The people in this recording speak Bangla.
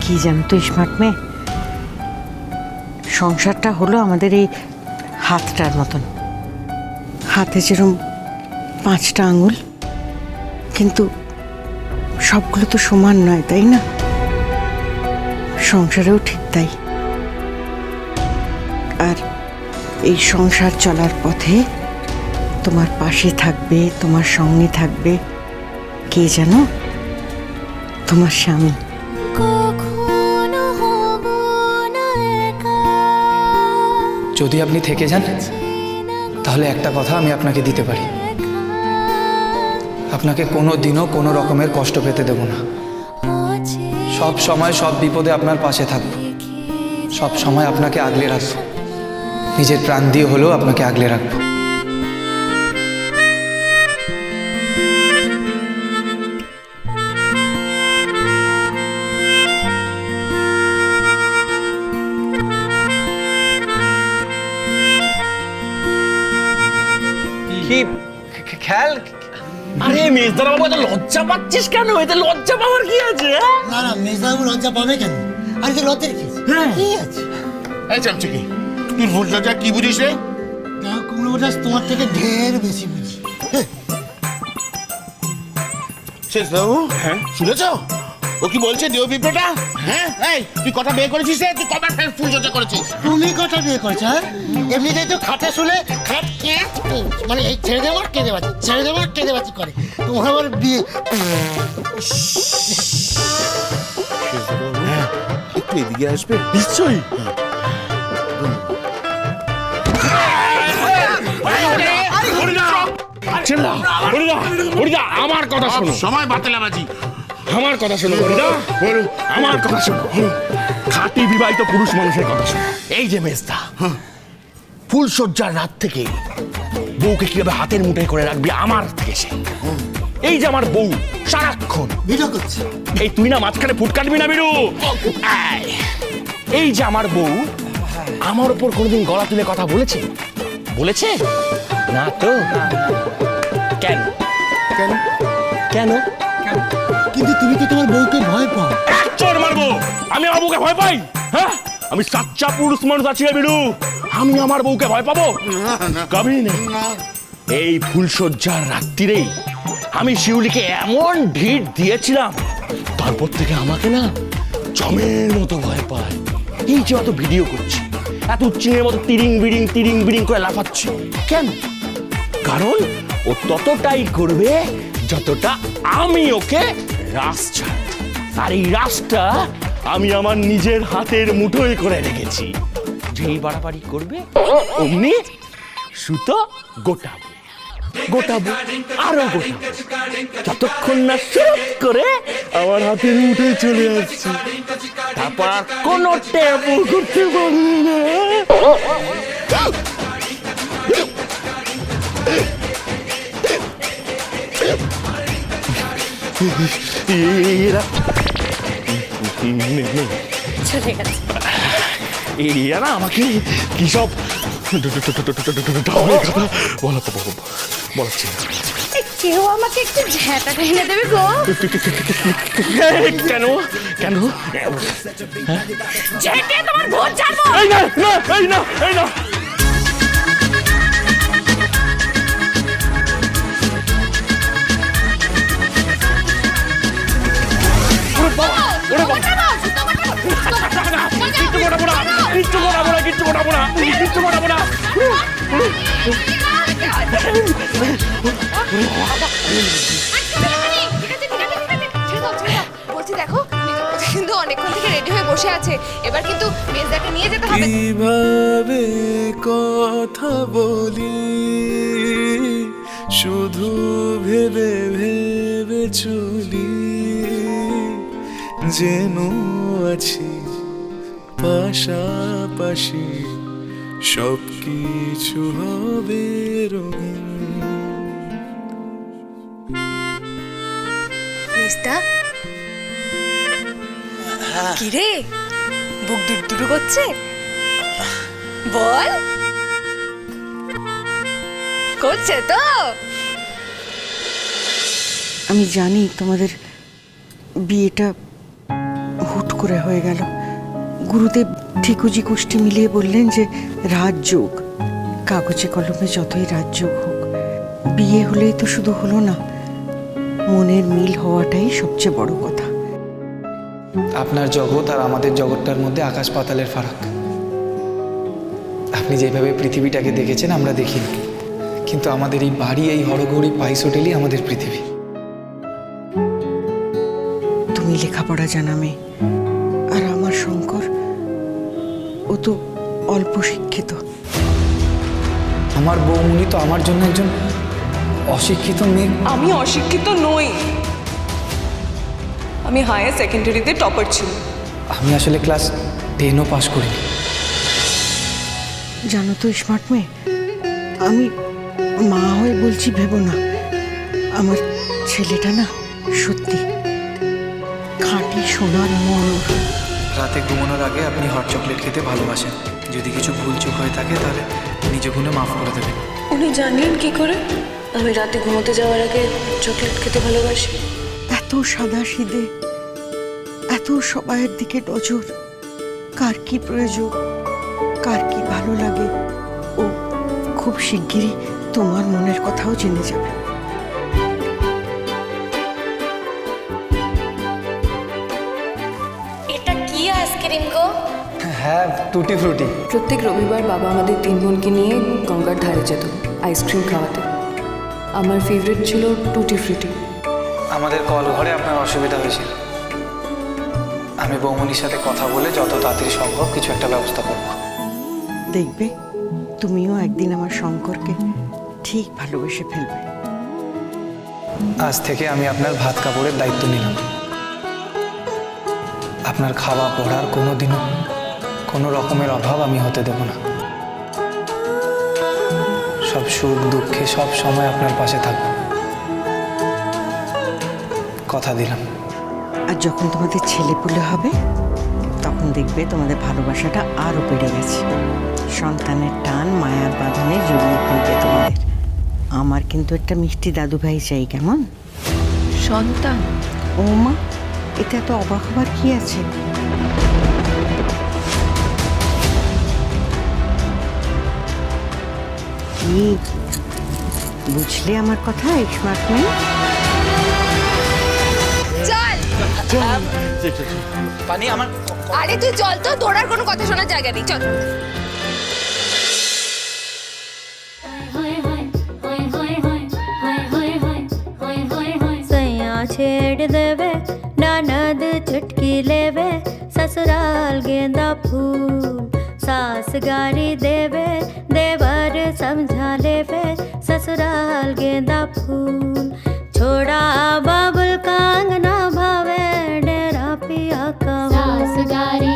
কি জানো তো স্মার্ট মেয়ে, সংসারটা হলো আমাদের এই হাতটার মতন। হাতে যেরকম 5টা আঙুল, কিন্তু সবগুলো তো সমান নয়, তাই না? সংসারেও ঠিক তাই। আর এই সংসার চলার পথে তোমার পাশে থাকবে, তোমার সঙ্গে থাকবে কে জানো? তোমার স্বামী। যদি আপনি থেকে যান তাহলে একটা কথা আমি আপনাকে দিতে পারি, আপনাকে কোনো দিনও কোনো রকমের কষ্ট পেতে দেব না। সব সময় সব বিপদে আপনার পাশে থাকব, সব সময় আপনাকে আগলে রাখব, নিজের প্রাণ দিয়ে হলেও আপনাকে আগলে রাখব। কি খেয়াল? আরে মেজদার বাবু, এত লজ্জা পাচ্ছিস কেন? এতে লজ্জা পাওয়ার কি আছে? না না, মেজবাবু লজ্জা পাবে কেন? আর কি লজ্জার কি? কি আছে? এই চামচিকি, তুই ভুল লজ্জা কি বুঝিস রে? না, কুমড়ো বোটাস তোমার থেকে ঢের বেশি বুঝি। শেষ বাবু, হ্যাঁ শুনেছ ও কি বলছে? দেহ বিপ্রটা, হ্যাঁ এই তুই কথা বের করেছিস রে? তুই কবার ফুল চর্চা করেছিস? তুমি কটা বিয়ে করছো? হ্যাঁ, এমনিতেই তো খাটে শুলে খাট মানে এই ছেড়ে দেবো কেঁদে বাঁচি, ছেড়ে দেবো কেঁদে বাঁচি করে। তোমার আবার বিয়ে। একটু এদিকে আসবে? নিশ্চয়ই। আমার কথা শোনো, সময় বাতেলাবাজি। আমার কথা শোনো হরিদা, আমার কথা শোনো। খাঁটি বিবাহিত পুরুষ মানুষের কথা শোনো। এই যে মেজদা, ফুলসজ্জার রাত থেকে বউকে কিভাবে হাতের মুঠোয় করে রাখবি আমার থেকে সে। এই যে আমার বউ সারাক্ষণ ভিডিও করছে। এই তুই না মাঝখানে ফুট কাটবি না বিরু। এই যে আমার বউ আমার উপর কোনোদিন গলা তুলে কথা বলেছে? বলেছে না তো। কেন কেন? কেন? কিন্তু তুমি তো তোমার বউকে ভয় পাও। চোর মারবো? আমি আমার বউকে ভয় পাই? হ্যাঁ, আমি সাচ্চা পুরুষ মানুষ আছি রে বিরু। আমি আমার বউকে ভয় পাবো? কবি নেই। এই ফুলসজ্জার রাত্রিরেই আমি শিউলিকে এমন ঢিট দিয়েছিলাম, তারপর থেকে আমাকে না জমের মতো ভয় পায়। এই যে অত ভিডিও করছি, এত চিনের মতো তিরিং বিড়িং করে লাফাচ্ছি কেন? কারণ ও ততটাই করবে যতটা আমি ওকে রাস ছাড়। আর এই রাসটা আমি আমার নিজের হাতের মুঠোয় করে রেখেছি। যেই বাড়াবাড়ি করবে অমনি সুতো গোটাবো, আরো গোটাবো, যতক্ষণ না সুত করে আমার হাতের মুঠোয় চলে আসছে। তারপর আর কোনো ট্যাবু করতে পারবে না। এরা চলে গেছে। এরা না আমাকে কি সব বলাচ্ছে। কেউ আমাকে একটু ঝ্যাঁটাটা এনে দেবে গো? কেন কেন? ঝেঁটে তোমার ভোট জানো। এই না না এই না এই না। বলছি দেখো, কিন্তু অনেকক্ষণ থেকে রেডি হয়ে বসে আছে, এবার কিন্তু মেজদাকে নিয়ে যেতে হবে। কিভাবে কথা বলি শুধু ভেবে ভেবে চলি, যেন আছি পাশাপাশি, সবকিছু হবে রঙিন। মেজদা, কি রে বুক দুরু করছে? বল। করছে তো? আমি জানি তোমাদের বিয়েটা হুট করে হয়ে গেল। গুরুদেব ঠিকুজি কুষ্টি মিলিয়ে বললেন যে রাজযোগ, কাগজে কলমে যতই রাজযোগ হোক, বিয়ে হলেই তো শুধু হলো না, মনের মিল হওয়াটাই সবচেয়ে বড় কথা। আপনার জগৎ আর আমাদের জগৎটার মধ্যে আকাশ পাতালের ফারাক। আপনি যেভাবে পৃথিবীটাকে দেখেছেন আমরা দেখিনি, কিন্তু আমাদের এই বাড়ি, এই হরগৌরী পাইস হোটেলই আমাদের পৃথিবী। তুমি লেখাপড়া জানা মেয়ে, আর আমার শঙ্কর ও তো অল্প শিক্ষিত। আমার বৌমনি তো আমার জন্য একজন অশিক্ষিত মেয়ে। আমি অশিক্ষিত নই, আমি হায়ার সেকেন্ডারিতে টপার ছিল। আমি আসলে ক্লাস 10ও পাস করিনি। জানো তো স্মার্ট মেয়ে, আমি মা হয়ে বলছি ভেবো না, আমার ছেলেটা না সত্যি খাঁটি সোনার ময়ূর। রাতে ঘুমানোর আগে আপনি হট চকলেট খেতে ভালোবাসেন। যদি কিছু ভুল চুক হয়ে থাকে তাহলে নিজ গুণে মাফ করে দেবেন। উনি জানেন কি করে আমি রাতে ঘুমোতে যাওয়ার আগে চকলেট খেতে ভালোবাসি? এত সাদা সিধে, এত সবাইয়ের দিকে নজর, কার কি প্রয়োজন, কার কি ভালো লাগে, ও খুব শিগগিরই তোমার মনের কথাও জেনে যাবে। এটা কি আইসক্রিম গো? হ্যাঁ, টুটি ফ্রুটি। প্রত্যেক রবিবার বাবা আমাদের 3 বোনকে নিয়ে গঙ্গার ধারে যেত আইসক্রিম খাওয়াতে। আমার ফেভারিট ছিল টুটি ফ্রুটি। আমাদের কল ঘরে আপনার অসুবিধা হয়েছিল। আমি বৌমনির সাথে কথা বলে যত তাড়াতাড়ি সম্ভব কিছু একটা ব্যবস্থা করব। দেখবে তুমিও একদিন আমার শঙ্করকে ঠিক ভালোবেসে ফেলবে। আজ থেকে আমি আপনার ভাত কাপড়ের দায়িত্ব নিলাম। আপনার খাওয়া পড়ার কোনোদিনও কোনো রকমের অভাব আমি হতে দেব না। সব সুখ দুঃখে সব সময় আপনার পাশে থাকব, কথা দিলাম। আর যখন তোমাদের ছেলেপুলে হবে তখন দেখবে তোমাদের ভালোবাসাটা আরও বেড়ে গেছে। সন্তানের টান মায়ার বাঁধনে জড়িয়ে ফেলবে তোমাদের। আমার কিন্তু একটা মিষ্টি দাদু ভাই চাই, কেমন? সন্তান? ও মা, এটা তো অবাক হবার কি আছে? কি বুঝলে আমার কথা স্মার্ট মেয়ে? চল, পানি আমার আরে তুই চল তো, তোর আর কোনো কথা শোনার জায়গা নেই, চল। सैया छेड़ देवे ननद चुटकी लेवे ससुराल गेंदा फूल सास गारी देवे देवर समझा लेवे ससुराल गेंदा फूल छोड़ा बाबुल कांगना भावे डेरा पिया का सास गारी